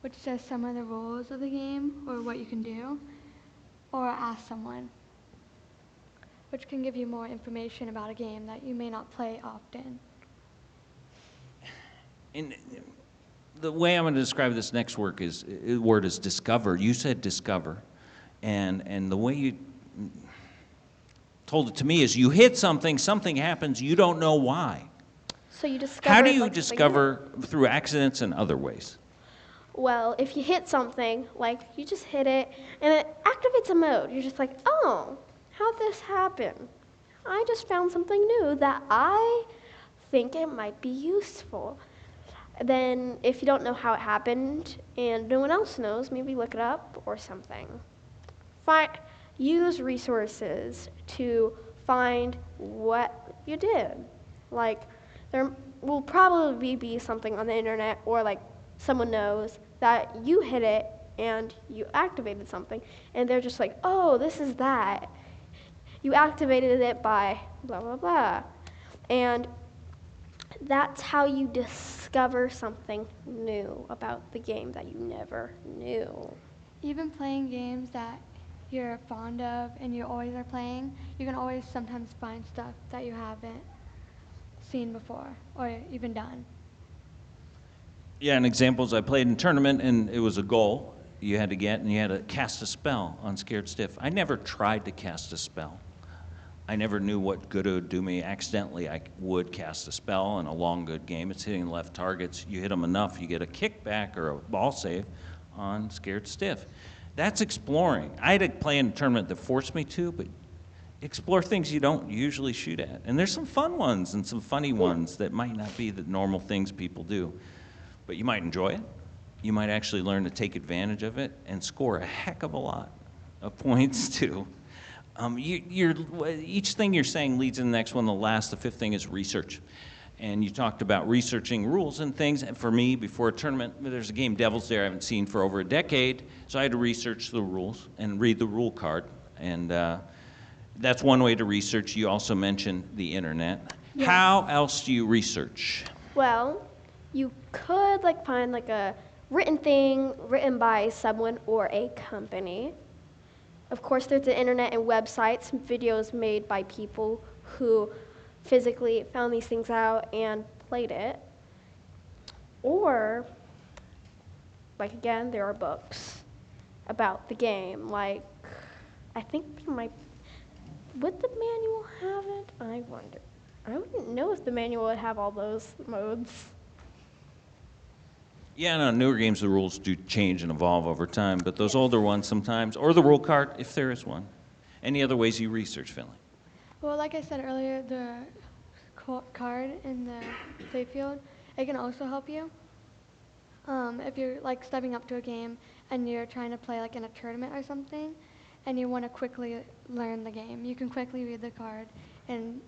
which says some of the rules of the game or what you can do, or ask someone, which can give you more information about a game that you may not play often.
And the way I'm going to describe this next word is discover. You said discover, and the way you told it to me is you hit something happens, you don't know why.
So you discover.
How do you discover through accidents and other ways?
Well, if you hit something, you just hit it, and it activates a mode. You're just oh, how'd this happen? I just found something new that I think it might be useful. Then, if you don't know how it happened, and no one else knows, maybe look it up or something. Use resources to find what you did. There will probably be something on the internet or someone knows that you hit it and you activated something, and they're just oh, this is that. You activated it by blah, blah, blah. And that's how you discover something new about the game that you never knew.
Even playing games that you're fond of and you always are playing, you can always sometimes find stuff that you haven't. seen before or even done.
Yeah, and examples, I played in a tournament and it was a goal you had to get, and you had to cast a spell on Scared Stiff. I never tried to cast a spell. I never knew what good it would do me. Accidentally, I would cast a spell in a long good game. It's hitting left targets. You hit them enough, you get a kickback or a ball save on Scared Stiff. That's exploring. I had to play in a tournament that forced me to, but explore things you don't usually shoot at. And there's some fun ones and some funny ones that might not be the normal things people do. But you might enjoy it. You might actually learn to take advantage of it and score a heck of a lot of points too. Each thing you're saying leads to the next one. The fifth thing is research. And you talked about researching rules and things. And for me, before a tournament, there's a game, Devil's Dare, I haven't seen for over a decade. So I had to research the rules and read the rule card. And that's one way to research. You also mentioned the internet.
Yes.
How else do you research?
Well, you could like find like a written thing written by someone or a company. Of course, there's the internet and websites, videos made by people who physically found these things out and played it. Or, like again, there are books about the game. Like, I think there might, would the manual have it? I wonder. I wouldn't know if the manual would have all those modes.
Yeah, no, newer games, the rules do change and evolve over time, but those older ones sometimes, or the rule card, if there is one. Any other ways you research, Phinley?
Well, like I said earlier, the card in the playfield, it can also help you. If you're like stepping up to a game and you're trying to play like in a tournament or something, and you want to quickly learn the game, you can quickly read the card and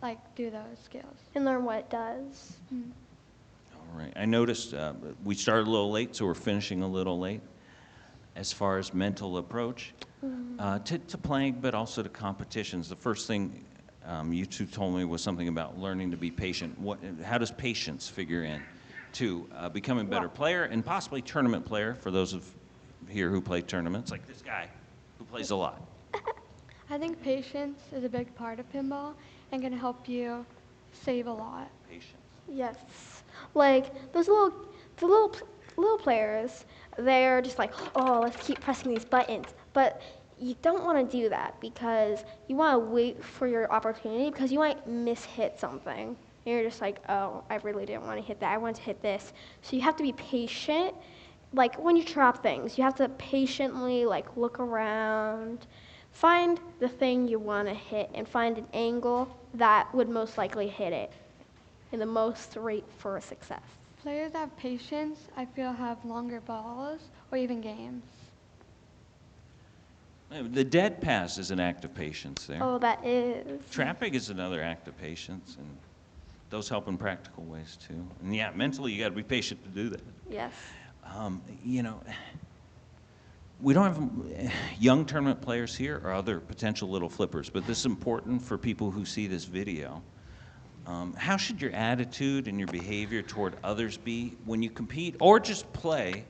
like do those skills.
And learn what it does.
All right, I noticed we started a little late, so we're finishing a little late as far as mental approach to playing, but also to competitions. The first thing you two told me was something about learning to be patient. How does patience figure in to becoming a better player and possibly tournament player for those of here who play tournaments, like this guy who plays a lot?
I think patience is a big part of pinball and can help you save a lot.
Patience.
Yes. Like those little players, they're just like, oh, let's keep pressing these buttons. But you don't want to do that because you want to wait for your opportunity because you might mishit something. And you're just like, oh, I really didn't want to hit that. I want to hit this. So you have to be patient. Like when you drop things, you have to patiently like look around, find the thing you want to hit, and find an angle that would most likely hit it in the most rate for success.
Players that have patience, I feel, have longer balls or even games.
The dead pass is an act of patience there.
Oh, that is.
Trapping is another act of patience, and those help in practical ways too. And yeah, mentally you got to be patient to do that.
Yes.
You know, we don't have young tournament players here or other potential little flippers, but this is important for people who see this video. How should your attitude and your behavior toward others be when you compete or just play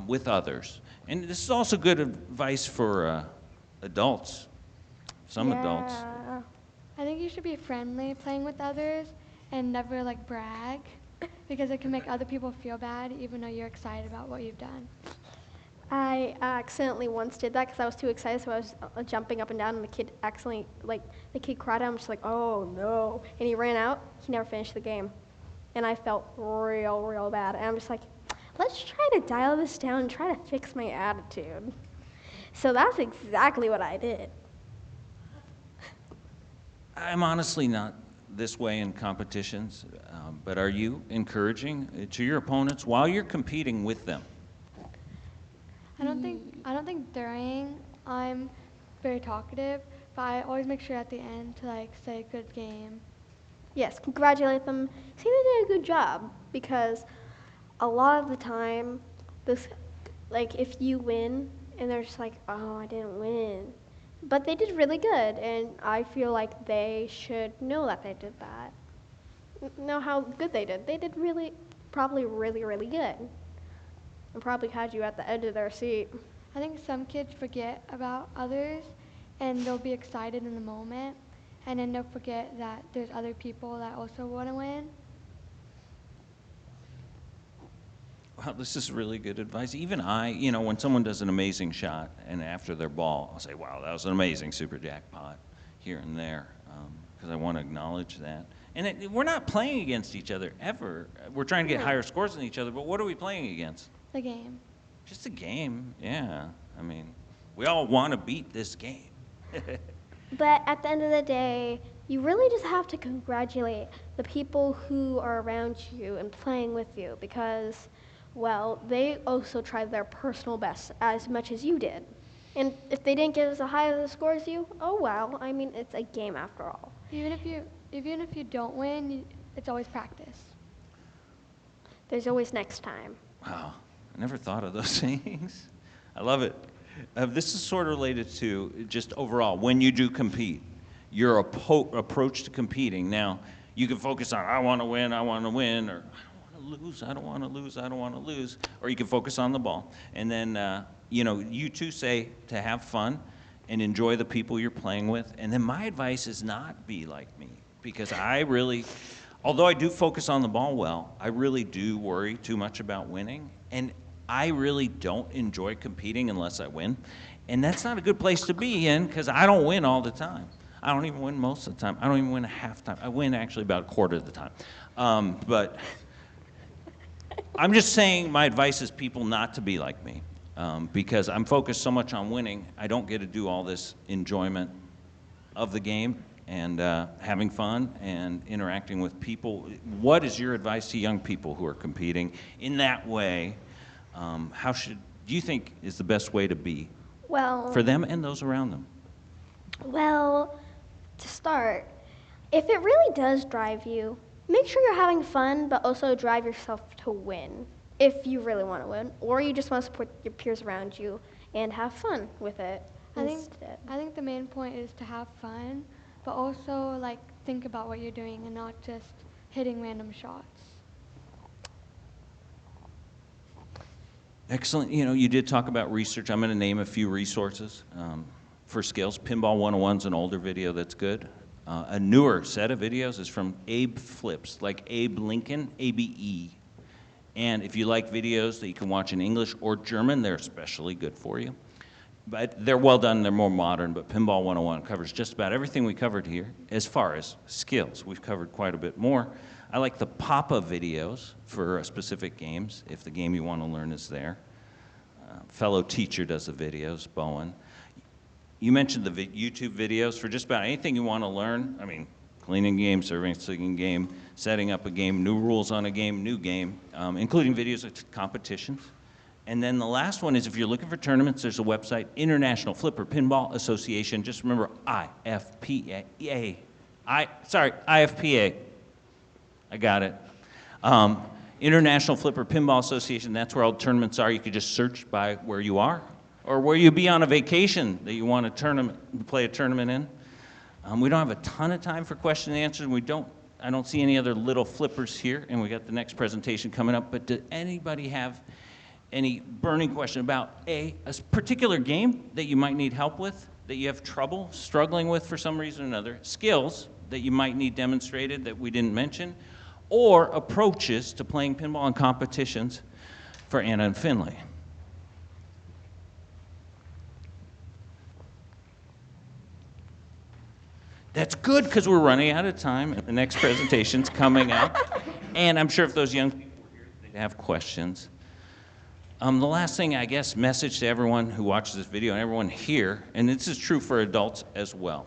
with others? And this is also good advice for adults, some adults.
I think you should be friendly playing with others and never like brag because it can make other people feel bad even though you're excited about what you've done.
I accidentally once did that because I was too excited, so I was jumping up and down, and the kid the kid cried out. I'm just like, oh no. And he ran out. He never finished the game. And I felt real bad. And I'm just like, let's try to dial this down and try to fix my attitude. So that's exactly what I did.
I'm honestly not this way in competitions, but are you encouraging to your opponents while you're competing with them?
I don't think during I'm very talkative, but I always make sure at the end to like say good game.
Yes, congratulate them. Say they did a good job because a lot of the time, if you win and they're just like, oh, I didn't win, but they did really good, and I feel like they should know that they did that. Know how good they did. They did probably really good, and probably had you at the edge of their seat.
I think some kids forget about others and they'll be excited in the moment And then don't forget that there's other people that also want to win.
Wow, this is really good advice. Even I, when someone does an amazing shot and after their ball, I'll say, wow, that was an amazing super jackpot here and there, because I want to acknowledge that. And we're not playing against each other ever. We're trying to get higher scores than each other, but what are we playing against?
The game.
Just a game, yeah. I mean, we all want to beat this game.
But at the end of the day, you really just have to congratulate the people who are around you and playing with you because, well, they also tried their personal best as much as you did. And if they didn't get as high as the score as you, oh well. I mean, it's a game after all.
Even if you don't win, it's always practice.
There's always next time.
Wow, I never thought of those things. I love it. This is sort of related to just overall, when you do compete, your approach to competing. Now, you can focus on, I want to win, or I don't want to lose, I don't want to lose, I don't want to lose. Or you can focus on the ball. And then, you two say to have fun and enjoy the people you're playing with. And then my advice is not be like me, because I really, although I do focus on the ball well, I really do worry too much about winning. And I really don't enjoy competing unless I win. And that's not a good place to be in, because I don't win all the time. I don't even win most of the time. I don't even win a half time. I win actually about a quarter of the time. But I'm just saying my advice is people not to be like me, because I'm focused so much on winning, I don't get to do all this enjoyment of the game and having fun and interacting with people. What is your advice to young people who are competing in that way? Do you think is the best way to be
Well,
for them and those around them?
Well, to start, if it really does drive you, make sure you're having fun, but also drive yourself to win if you really want to win, or you just want to support your peers around you and have fun with it instead.
I think the main point is to have fun, but also think about what you're doing and not just hitting random shots.
Excellent. You did talk about research. I'm going to name a few resources for skills. Pinball 101's an older video that's good. A newer set of videos is from Abe Flips, like Abe Lincoln, ABE. And if you like videos that you can watch in English or German, they're especially good for you. But they're well done, they're more modern, but Pinball 101 covers just about everything we covered here as far as skills. We've covered quite a bit more. I like the Papa videos for specific games, if the game you want to learn is there. Fellow teacher does the videos, Bowen. You mentioned the YouTube videos for just about anything you want to learn. I mean, cleaning game, serving a game, setting up a game, new rules on a game, new game, including videos of competitions. And then the last one is if you're looking for tournaments, there's a website, International Flipper Pinball Association. Just remember IFPA. IFPA. I got it. International Flipper Pinball Association, that's where all the tournaments are. You could just search by where you are or where you be on a vacation that you want to play a tournament in. We don't have a ton of time for question and answers. I don't see any other little flippers here, and we got the next presentation coming up. But does anybody have any burning question about a particular game that you might need help with, that you have trouble struggling with for some reason or another, skills that you might need demonstrated that we didn't mention, or approaches to playing pinball in competitions for Anna and Phinley? That's good, because we're running out of time, and the next presentation's coming up. And I'm sure if those young people were here, they'd have questions. The last thing, I guess, message to everyone who watches this video and everyone here, and this is true for adults as well,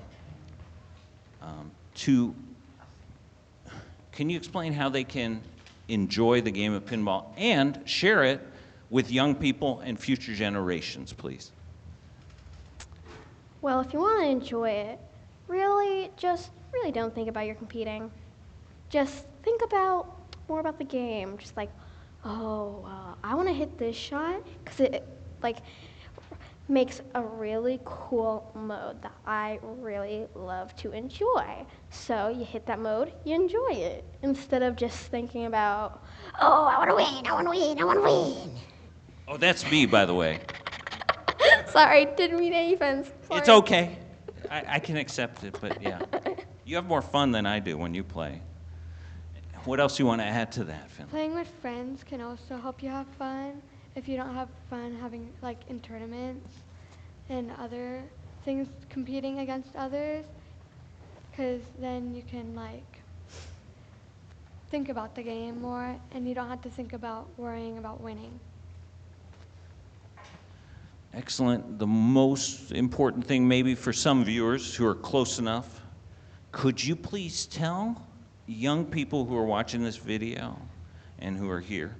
can you explain how they can enjoy the game of pinball and share it with young people and future generations, please?
Well, if you want to enjoy it, really don't think about your competing. Just think more about the game. Just I want to hit this shot because it makes a really cool mode that I really love to enjoy. So you hit that mode, you enjoy it, instead of just thinking about, oh, I want to win, I want to win, I want to win.
Oh, that's me, by the way.
Sorry, didn't mean any offense. Sorry.
It's okay. I can accept it, but yeah. You have more fun than I do when you play. What else you want to add to that, Phinley?
Playing with friends can also help you have fun if you don't have fun having like in tournaments and other things competing against others, because then you can like think about the game more and you don't have to think about worrying about winning.
Excellent. The most important thing maybe for some viewers who are close enough, could you please tell young people who are watching this video and who are here,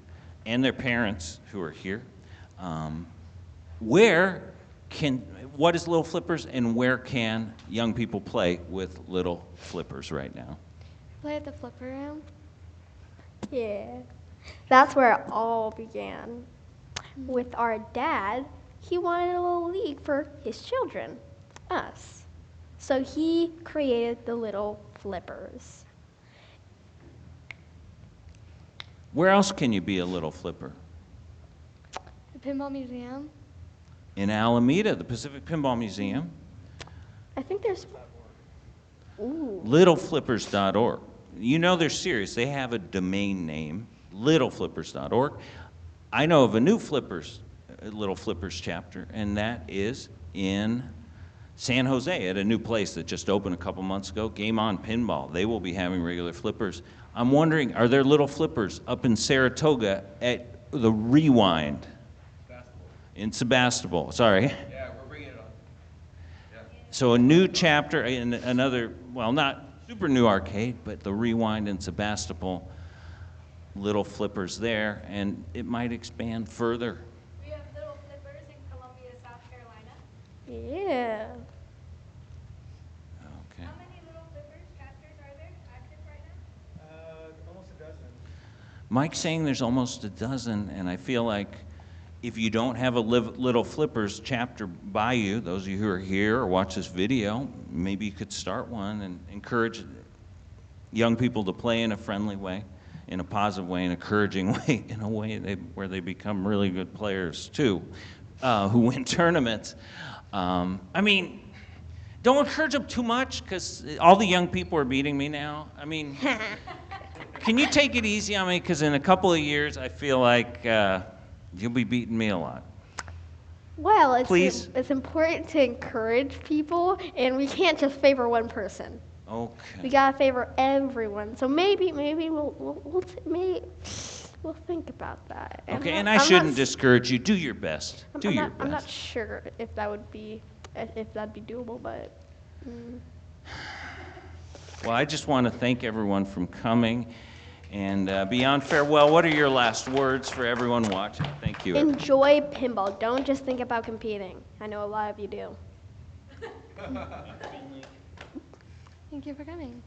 and their parents who are here, what is Little Flippers and where can young people play with Little Flippers right now?
Play at the flipper room.
Yeah. That's where it all began. With our dad, he wanted a little league for his children, us. So he created the Little Flippers.
Where else can you be a Little Flipper?
The Pinball Museum.
In Alameda, the Pacific Pinball Museum.
I think there's. Ooh.
Littleflippers.org. You know they're serious. They have a domain name, littleflippers.org. I know of a new Little Flippers chapter, and that is in San Jose at a new place that just opened a couple months ago, Game On Pinball. They will be having regular flippers. I'm wondering, are there Little Flippers up in Saratoga at the Rewind? In Sebastopol, sorry.
Yeah, we're bringing it on. Yeah.
So a new chapter in another, well, not super new arcade, but the Rewind in Sebastopol, Little Flippers there, and it might expand further.
We have Little Flippers in Columbia, South Carolina.
Yeah.
Okay.
How many Little Flippers chapters are there active right now?
Almost a dozen.
Mike's saying there's almost a dozen, and I feel like if you don't have a Little Flippers chapter by you, those of you who are here or watch this video, maybe you could start one and encourage young people to play in a friendly way, in a positive way, an encouraging way, in a way where they become really good players too, who win tournaments. I mean, don't encourage them too much, because all the young people are beating me now. I mean, can you take it easy on me? Because in a couple of years, I feel like you'll be beating me a lot.
Well,
Please?
it's important to encourage people, and we can't just favor one person.
Okay.
We gotta favor everyone. So maybe we'll think about that.
Okay, and I shouldn't discourage you. Do your best. Do your best.
I'm not sure if that'd be doable, but.
Well, I just want to thank everyone for coming. And beyond farewell, what are your last words for everyone watching? Thank you.
Enjoy pinball. Don't just think about competing. I know a lot of you do.
Thank you for coming.